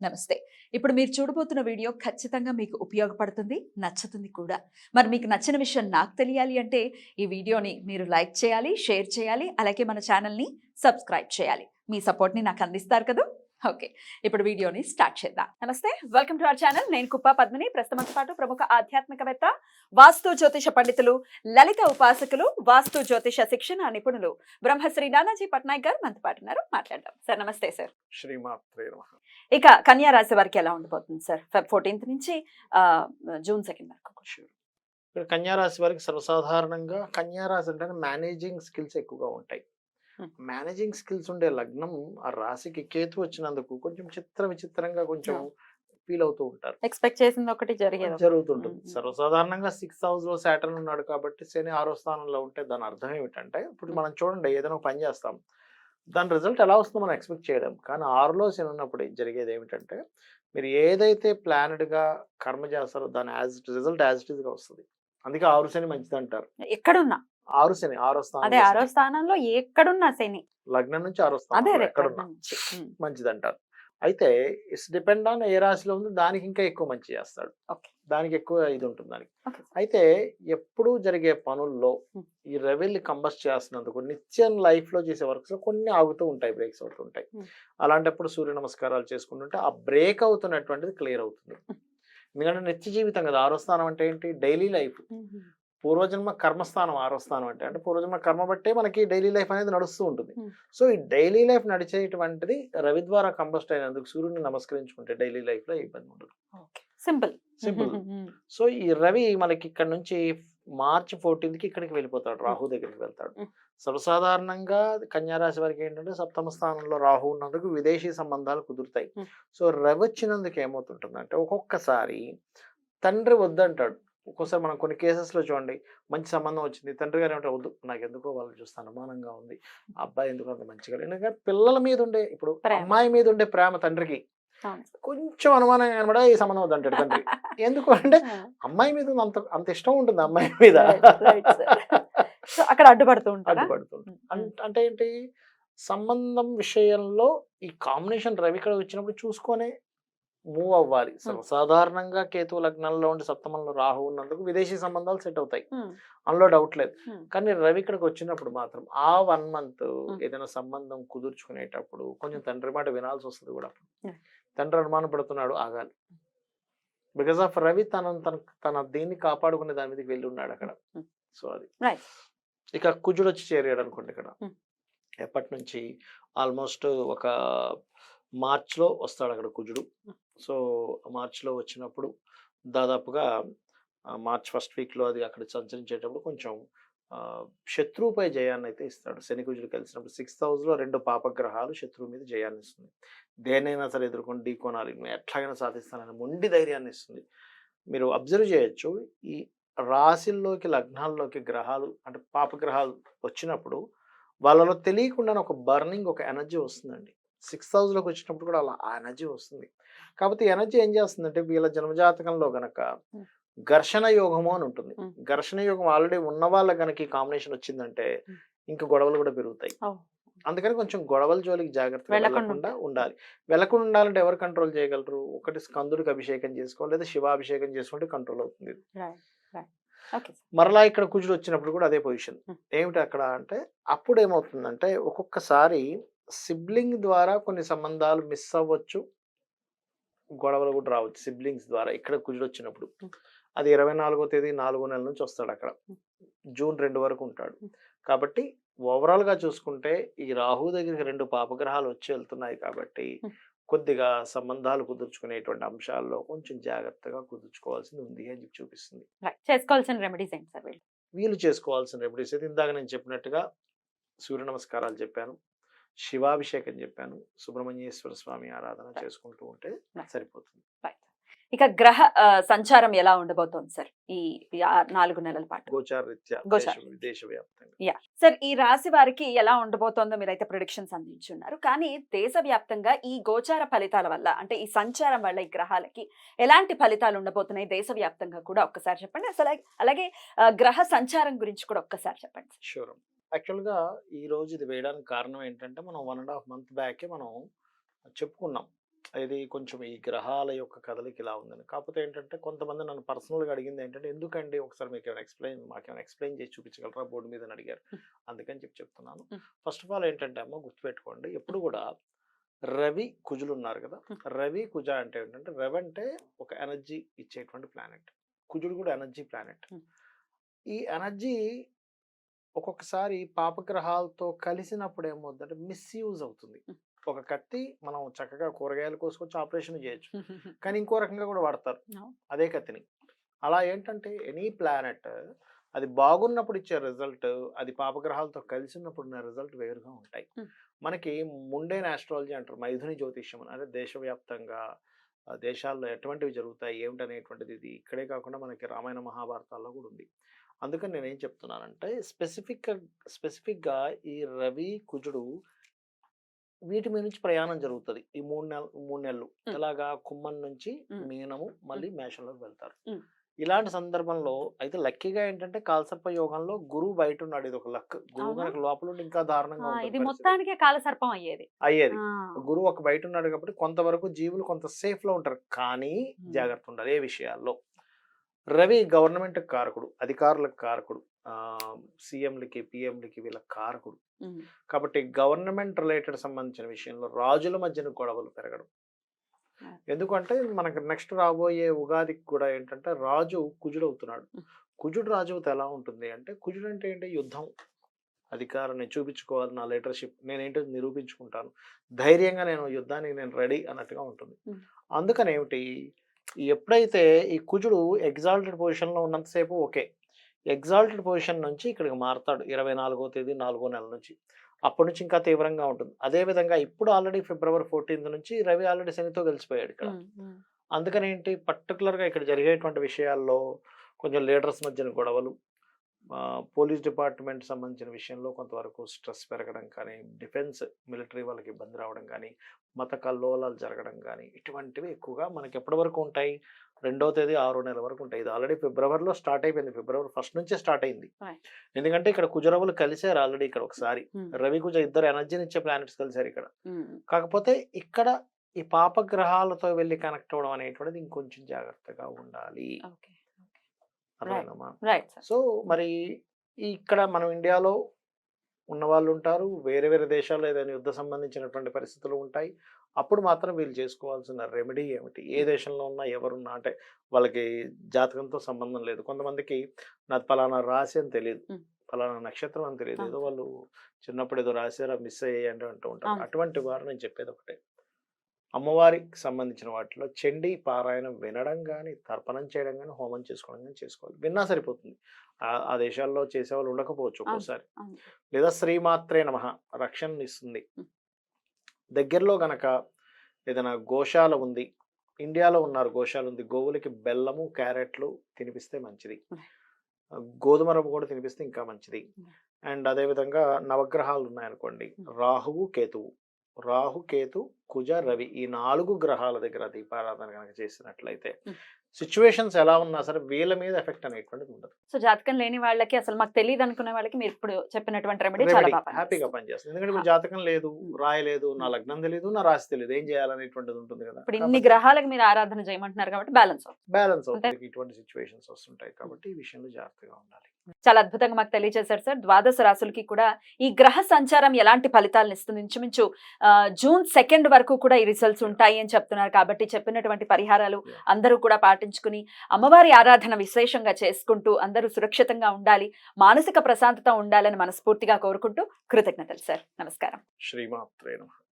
నమస్తే. ఇప్పుడు మీరు చూడబోతున్న వీడియో ఖచ్చితంగా మీకు ఉపయోగపడుతుంది, నచ్చుతుంది కూడా. మరి మీకు నచ్చిన విషయం నాకు తెలియాలి అంటే ఈ వీడియోని మీరు లైక్ చేయాలి, షేర్ చేయాలి, అలాగే మన ఛానల్‌ని సబ్స్క్రైబ్ చేయాలి. మీ సపోర్ట్‌ని నాకు అందిస్తారు కదూ! ఓకే. ఇప్పుడు వీడియోని స్టార్ట్ చేద్దాం. నమస్తే. Welcome to our channel. నేను కుప్ప పద్మిని. ప్రస్తుతంతో పాటు ప్రముఖ ఆధ్యాత్మికవేత్త, వాస్తు జ్యోతిష పండితులు, లలిత ఉపాసకులు, వాస్తు జ్యోతిష శిక్షణ నిపుణులు బ్రహ్మశ్రీ నానాజీ పట్నాయక్ గారు మనతో పాటు ఉన్నారు. మాట్లాడదాం. సార్ నమస్తే సార్. శ్రీమాత్రే నమః. ఇక కన్యా రాశి వారికి ఎలా ఉండబోతుంది సార్? ఫెబ్ 14th నుంచి జూన్ 2 వరకు. ఇక్కడ కన్యా రాశి వారికి సర్వసాధారణంగా కన్యా రాశి అంటే మేనేజింగ్ స్కిల్స్ ఎక్కువగా ఉంటాయి. మేనేజింగ్ స్కిల్స్ ఉండే లగ్నం ఆ రాశికి కేతు వచ్చినందుకు కొంచెం విచిత్రంగా కొంచెం ఫీల్ అవుతూ ఉంటారు. ఎక్స్పెక్ట్ చేసింది ఒకటి జరుగుతుంటుంది. సర్వసాధారణంగా 6th house లో సాటర్న్ ఉన్నాడు కాబట్టి శని 6వ స్థానంలో ఉంటే దాని అర్థం ఏమిటంటే, ఇప్పుడు మనం చూడండి ఏదైనా ఒక పని చేస్తాం, దాని రిజల్ట్ ఎలా వస్తుందో మనం ఎక్స్పెక్ట్ చేయడం. కానీ 6లో శని ఉన్నప్పుడు జరిగేది ఏమిటంటే, మీరు ఏదైతే ప్లానెడ్గా కర్మ చేస్తారో దాని రిజల్ట్ యాజ్ ఇట్ ఈస్ గా వస్తుంది. అందుకే 6 శని మంచిది అంటారు. ఎక్కడున్నా 6 శని 6వ స్థానం, అదే 6వ స్థానంలో ఎక్కడున్నా శని లగ్నం నుంచి 6వ స్థానం ఎక్కడున్నా మంచిది అంటారు. అయితే ఇట్స్ డిపెండ్ ఆన్ ఏ రాశిలో ఉంది, దానికి ఇంకా ఎక్కువ మంచి చేస్తాడు, దానికి ఎక్కువ ఇది ఉంటుంది దానికి. అయితే ఎప్పుడూ జరిగే పనుల్లో ఈ రెవెల్ కంబస్ట్ చేస్తున్నందుకు నిత్యం లైఫ్ లో చేసే వర్క్స్ లో కొన్ని ఆగుతూ ఉంటాయి, బ్రేక్స్ అవుతూ ఉంటాయి. అలాంటప్పుడు సూర్య నమస్కారాలు చేసుకుంటుంటే ఆ బ్రేక్ అవుతున్నటువంటిది క్లియర్ అవుతుంది. ఎందుకంటే నిత్య జీవితం కదా. 6వ స్థానం అంటే ఏంటి? Daily life. పూర్వజన్మ కర్మస్థానం 6వ స్థానం అంటే పూర్వజన్మ కర్మ బట్టే మనకి డైలీ లైఫ్ అనేది నడుస్తూ ఉంటుంది. సో ఈ డైలీ లైఫ్ నడిచేటువంటిది రవి ద్వారా కంబస్ట్ అయినందుకు సూర్యుని నమస్కరించుకుంటే డైలీ లైఫ్ లో ఇబ్బంది ఉండదు. సింపుల్. సో ఈ రవి మనకి ఇక్కడ నుంచి మార్చి 14th ఇక్కడికి వెళ్ళిపోతాడు, రాహు దగ్గరికి వెళ్తాడు. సర్వసాధారణంగా కన్యా రాశి వారికి ఏంటంటే 7వ స్థానంలో రాహు ఉన్నందుకు విదేశీ సంబంధాలు కుదురుతాయి. సో రవి వచ్చినందుకు ఏమవుతుంటుందంటే, ఒక్కొక్కసారి తండ్రి వద్దంటాడు. ఒక్కోసారి మనం కొన్ని కేసెస్లో చూడండి, మంచి సంబంధం వచ్చింది, తండ్రి గారు ఏమంటే వద్దు, నాకు ఎందుకో వాళ్ళు చూస్తే అనుమానంగా ఉంది, అబ్బాయి ఎందుకు అంత మంచిగా. ఎందుకంటే పిల్లల మీద ఉండే, ఇప్పుడు అమ్మాయి మీద ఉండే ప్రేమ తండ్రికి కొంచెం అనుమానంగా కనబడ ఈ సంబంధం వద్దంటాడు తండ్రి. ఎందుకు అంటే అమ్మాయి మీద అంత ఇష్టం ఉంటుంది అమ్మాయి మీద, అక్కడ అడ్డుపడుతుంది. అంటే ఏంటి, సంబంధం విషయంలో ఈ కాంబినేషన్ రవి ఇక్కడ వచ్చినప్పుడు చూసుకొని మూవ్ అవ్వాలి. సాధారణంగా కేతు లగ్నంలో ఉండి సప్తమంలో రాహు ఉన్నందుకు విదేశీ సంబంధాలు సెట్ అవుతాయి, అందులో డౌట్ లేదు. కానీ రవి ఇక్కడికి వచ్చినప్పుడు మాత్రం ఆ 1 month ఏదైనా సంబంధం కుదుర్చుకునేటప్పుడు కొంచెం తండ్రి మాట వినాల్సి వస్తుంది కూడా. తండ్రి అనుమాన పడుతున్నాడు, ఆగాలి. బికాస్ ఆఫ్ రవి తన దీన్ని కాపాడుకునే దాని మీదకి వెళ్ళి ఉన్నాడు అక్కడ. సో అది. ఇక కుజుడు వచ్చి చేరాడు అనుకోండి ఇక్కడ. ఎప్పటి నుంచి ఆల్మోస్ట్ ఒక మార్చ్లో వస్తాడు అక్కడ కుజుడు. సో మార్చ్లో వచ్చినప్పుడు దాదాపుగా మార్చ్ 1st week అది అక్కడ సంచరించేటప్పుడు కొంచెం శత్రువుపై జయాన్ని అయితే ఇస్తాడు. శని కుజుడు కలిసినప్పుడు 6th house లో 2 పాపగ్రహాలు శత్రువు మీద జయాన్ని ఇస్తుంది. దేనైనా సరే ఎదుర్కొని ఢీకొనాలి, నువ్వు ఎట్లాగైనా సాధిస్తానని మొండి ధైర్యాన్ని ఇస్తుంది. మీరు అబ్జర్వ్ చేయొచ్చు, ఈ రాశిల్లోకి లగ్నాల్లోకి గ్రహాలు అంటే పాపగ్రహాలు వచ్చినప్పుడు వాళ్ళలో తెలియకుండా ఒక బర్నింగ్, ఒక ఎనర్జీ వస్తుందండి. 6th house లోకి వచ్చినప్పుడు కూడా అలా ఆ ఎనర్జీ వస్తుంది. కాకపోతే ఎనర్జీ ఏం చేస్తుందంటే, వీళ్ళ జన్మజాతకంలో గనక ఘర్షణ యోగము అని ఉంటుంది. ఘర్షణ యోగం ఆల్రెడీ ఉన్న వాళ్ళ గనక ఈ కాంబినేషన్ వచ్చిందంటే ఇంకా గొడవలు కూడా పెరుగుతాయి. అందుకని కొంచెం గొడవల జోలికి జాగ్రత్తగా వెళ్ళకుండా ఉండాలి. వెళ్ళకుండా ఉండాలంటే ఎవరు కంట్రోల్ చేయగలరు? ఒకటి స్కందుడికి అభిషేకం చేసుకోవాలి, లేదా శివాభిషేకం చేసుకుంటే కంట్రోల్ అవుతుంది. మరలా ఇక్కడ కుజుడు వచ్చినప్పుడు కూడా అదే పొజిషన్. ఏమిటి అక్కడ అంటే, అప్పుడు ఏమవుతుందంటే ఒక్కొక్కసారి సిబ్లింగ్ ద్వారా కొన్ని సంబంధాలు మిస్ అవ్వచ్చు, గొడవలు కూడా రావచ్చు సిబ్లింగ్స్ ద్వారా. ఇక్కడ కుజుడు వచ్చినప్పుడు అది 24వ తేదీ 4వ నెల నుంచి వస్తాడు అక్కడ, జూన్ 2 వరకు ఉంటాడు. కాబట్టి ఓవరాల్ గా చూసుకుంటే ఈ రాహు దగ్గరికి 2 పాపగ్రహాలు వచ్చి వెళ్తున్నాయి కాబట్టి కొద్దిగా సంబంధాలు కుదుర్చుకునేటువంటి అంశాల్లో కొంచెం జాగ్రత్తగా కుదుర్చుకోవాల్సింది ఉంది అని చెప్పి చూపిస్తుంది. చేసుకోవాల్సిన రెమెడీస్ ఏంటి సార్? వీళ్ళు చేసుకోవాల్సిన రెమెడీస్ అయితే ఇందాక నేను చెప్పినట్టుగా సూర్య నమస్కారాలు చెప్పాను, శివాభిషేకం చెప్పాను, సుబ్రహ్మణ్యేశ్వర స్వామి ఆరాధన చేసుకుంటూ ఉంటే సరిపోతుంది. ఇక గ్రహ సంచారం ఎలా ఉండబోతోంది సార్ ఈ 4 నెలల పాటు? గోచారరీత్యా దేశవ్యాప్తంగా సార్ ఈ రాశి వారికి ఎలా ఉండబోతోందో మీరైతే ప్రిడిక్షన్స్ అందించున్నారు. కానీ దేశవ్యాప్తంగా ఈ గోచార ఫలితాల వల్ల, అంటే ఈ సంచారం వల్ల ఈ గ్రహాలకి ఎలాంటి ఫలితాలు ఉండబోతున్నాయి దేశవ్యాప్తంగా కూడా ఒక్కసారి చెప్పండి. అసలు అలాగే గ్రహ సంచారం గురించి కూడా ఒక్కసారి చెప్పండి. షూర్. యాక్చువల్గా ఈ రోజు ఇది వేయడానికి కారణం ఏంటంటే, మనం 1.5 month బ్యాకే మనం చెప్పుకున్నాం ఇది కొంచెం ఈ గ్రహాల యొక్క కదలిక ఇలా ఉందని. కాకపోతే ఏంటంటే కొంతమంది నన్ను పర్సనల్‌గా అడిగింది ఏంటంటే, "ఎందుకండి ఒకసారి మాకేమైనా ఎక్స్‌ప్లెయిన్ చేసి చూపించగలరా బోర్డ్ మీద" అని అడిగారు. అందుకని చెప్తున్నాను. ఫస్ట్ ఆఫ్ ఆల్ ఏంటంటే అమ్మ గుర్తుపెట్టుకోండి, ఎప్పుడు కూడా రవి, కుజులు ఉన్నారు కదా! రవి, కుజ అంటే ఏంటంటే, రవి అంటే ఒక ఎనర్జీ ఇచ్చేటువంటి ప్లానెట్. కుజుడు కూడా ఎనర్జీ ప్లానెట్. ఈ ఎనర్జీ ఒక్కొక్కసారి పాపగ్రహాలతో కలిసినప్పుడు ఏమవుతుందంటే మిస్‌యూజ్ అవుతుంది. ఒక కత్తి మనం చక్కగా కూరగాయలు కోసుకొచ్చి ఆపరేషన్ చేయొచ్చు. కానీ ఇంకో రకంగా కూడా వాడతారు అదే కత్తిని. అలా ఏంటంటే ఎనీ ప్లానెట్ అది బాగున్నప్పుడు ఇచ్చే రిజల్ట్, అది పాపగ్రహాలతో కలిసి ఉన్నప్పుడు ఉన్న రిజల్ట్ వేరుగా ఉంటాయి. మనకి ముండేన్ ఆస్ట్రాలజీ అంటారు, మైథుని జ్యోతిష్యం అని. అంటే దేశవ్యాప్తంగా దేశాల్లో ఎటువంటివి జరుగుతాయి ఏమిటనేటువంటిది ఇది ఇక్కడే కాకుండా మనకి రామాయణ మహాభారతాల్లో కూడా ఉంది. అందుకని నేనేం చెప్తున్నానంటే స్పెసిఫిక్గా ఈ రవి, కుజుడు వీటి మీద నుంచి ప్రయాణం జరుగుతుంది ఈ 3 నెలలు. ఎలాగా కుంభం నుంచి మీనము మళ్ళీ మేషంలోకి వెళ్తారు. ఇలాంటి సందర్భంలో అయితే లక్కీగా ఏంటంటే కాలసర్ప యోగంలో గురువు బయట ఉన్నాడు. ఇది ఒక లక్. గురువు కనుక లోపల ఉండి ఇంకా దారుణంగా ఇది ఉంటుంది మొత్తానికే కాలసర్పం అయ్యేది. గురువు ఒక బయట ఉన్నాడు కాబట్టి కొంతవరకు జీవులు కొంత సేఫ్ లో ఉంటారు. కానీ జాగ్రత్త ఉండాలి ఏ విషయాల్లో. రవి గవర్నమెంట్ కారకుడు, అధికారులకు కారకుడు, సీఎంలకి పిఎంలకి వీళ్ళ కారకుడు. కాబట్టి గవర్నమెంట్ రిలేటెడ్ సంబంధించిన విషయంలో రాజుల మధ్యన గొడవలు పెరగడం. ఎందుకంటే మనకు నెక్స్ట్ రాబోయే ఉగాదికి కూడా ఏంటంటే రాజు కుజుడు అవుతున్నాడు. కుజుడు రాజు ఎలా ఉంటుంది అంటే, కుజుడు అంటే ఏంటి, యుద్ధం, అధికారాన్ని చూపించుకోవాలి, నా లీడర్షిప్ నేనేంటో నిరూపించుకుంటాను, ధైర్యంగా నేను యుద్ధానికి నేను రెడీ అన్నట్టుగా ఉంటుంది. అందుకని ఏమిటి, ఎప్పుడైతే ఈ కుజుడు ఎగ్జాల్టెడ్ పొజిషన్లో ఉన్నంతసేపు ఓకే, ఎగ్జాల్టెడ్ పొజిషన్ నుంచి ఇక్కడికి మారుతాడు 24వ తేదీ 4వ నెల నుంచి. అప్పటి నుంచి ఇంకా తీవ్రంగా ఉంటుంది. అదేవిధంగా ఇప్పుడు ఆల్రెడీ ఫిబ్రవరి 14th నుంచి రవి ఆల్రెడీ శనితో కలిసిపోయాడు ఇక్కడ. అందుకని ఏంటి, పర్టికులర్గా ఇక్కడ జరిగేటువంటి విషయాల్లో కొంచెం లీడర్స్ మధ్యన గొడవలు, పోలీస్ డిపార్ట్మెంట్ సంబంధించిన విషయంలో కొంతవరకు స్ట్రెస్ పెరగడం కానీ, డిఫెన్స్ మిలిటరీ వాళ్ళకి ఇబ్బంది రావడం కానీ, మత కల్లోలాలు జరగడం కానీ, ఇటువంటివి ఎక్కువగా మనకి ఎప్పటి వరకు ఉంటాయి, 2వ తేదీ 6వ నెల వరకు ఉంటాయి. ఇది ఆల్రెడీ ఫిబ్రవరిలో స్టార్ట్ అయిపోయింది, ఫిబ్రవరి 1st నుంచే స్టార్ట్ అయింది. ఎందుకంటే ఇక్కడ కుజరవులు కలిసారు ఆల్రెడీ. ఇక్కడ ఒకసారి రవి కుజ ఇద్దరు ఎనర్జీని ఇచ్చే ప్లానెట్స్ కలిసారు ఇక్కడ. కాకపోతే ఇక్కడ ఈ పాపగ్రహాలతో వెళ్ళి కనెక్ట్ అవ్వడం అనేటువంటిది ఇంకొంచెం జాగ్రత్తగా ఉండాలి. సో మరి ఇక్కడ మనం ఇండియాలో ఉన్న వాళ్ళు ఉంటారు, వేరే వేరే దేశాల్లో ఏదైనా యుద్ధ సంబంధించినటువంటి పరిస్థితులు ఉంటాయి. అప్పుడు మాత్రం వీళ్ళు చేసుకోవాల్సిన రెమెడీ ఏమిటి, ఏ దేశంలో ఉన్నా ఎవరున్నా, అంటే వాళ్ళకి జాతకంతో సంబంధం లేదు. కొంతమందికి నాకు ఫలానా రాశి అని తెలియదు, ఫలానా నక్షత్రం అని తెలియదు, ఏదో వాళ్ళు చిన్నప్పుడు ఏదో రాశారా మిస్ అయ్యాయంటే అంటూ ఉంటారు. అటువంటి వారు నేను చెప్పేది ఒకటే, అమ్మవారికి సంబంధించిన వాటిలో చండీ పారాయణం వినడం కానీ, తర్పణం చేయడం కానీ, హోమం చేసుకోవడం కానీ చేసుకోవాలి. విన్నా సరిపోతుంది. ఆ దేశాల్లో చేసేవాళ్ళు ఉండకపోవచ్చు ఒక్కోసారి. లేదా శ్రీమాత్రే నమః రక్షణ ఇస్తుంది. దగ్గరలో గనక ఏదైనా గోశాల ఉంది, ఇండియాలో ఉన్నారు గోశాల ఉంది, గోవులకి బెల్లము క్యారెట్లు తినిపిస్తే మంచిది, గోధుమ రవ్వ కూడా తినిపిస్తే ఇంకా మంచిది. అండ్ అదేవిధంగా నవగ్రహాలు ఉన్నాయనుకోండి, రాహు కేతు కుజ రవి, ఈ 4 గ్రహాల దగ్గర దీపారాధన కనుక చేసినట్లయితే సిచ్యువేషన్స్ ఎలా ఉన్నా సరే వీళ్ళ మీద ఎఫెక్ట్ అనేటువంటిది ఉండదు. సో జాతకం లేని వాళ్ళకి, అసలు మాకు తెలియదు అనుకునే వాళ్ళకి మీరు ఇప్పుడు చెప్పినటువంటి రెమెడీ చాలా బాగా హ్యాపీగా పనిచేస్తుంది. ఎందుకంటే ఇప్పుడు జాతకం లేదు, రాయలేదు, నా లగ్నం తెలియదు, నా రాశి తెలియదు, ఏం చేయాలనేటువంటిది ఉంటుంది కదా. ఇప్పుడు ఇన్ని గ్రహాలకు మీరు ఆరాధన చేయమంటున్నారు కాబట్టి బ్యాలెన్స్ అవుతుంది. ఇటువంటి సిచ్యువేషన్స్ వస్తుంటాయి కాబట్టి ఈ విషయంలో జాగ్రత్తగా ఉండాలి. చాలా అద్భుతంగా మాకు తెలియజేశారు సార్. ద్వాదశ రాశులకి కూడా ఈ గ్రహ సంచారం ఎలాంటి ఫలితాలను ఇస్తుంది, ఇంచుమించు జూన్ 2 వరకు కూడా ఈ రిజల్ట్స్ ఉంటాయి అని చెప్తున్నారు. కాబట్టి చెప్పినటువంటి పరిహారాలు అందరూ కూడా పాటించుకుని అమ్మవారి ఆరాధన విశేషంగా చేసుకుంటూ అందరూ సురక్షితంగా ఉండాలి, మానసిక ప్రశాంతత ఉండాలని మనస్ఫూర్తిగా కోరుకుంటూ కృతజ్ఞతలు సార్. నమస్కారం. శ్రీమాత్రే నమః.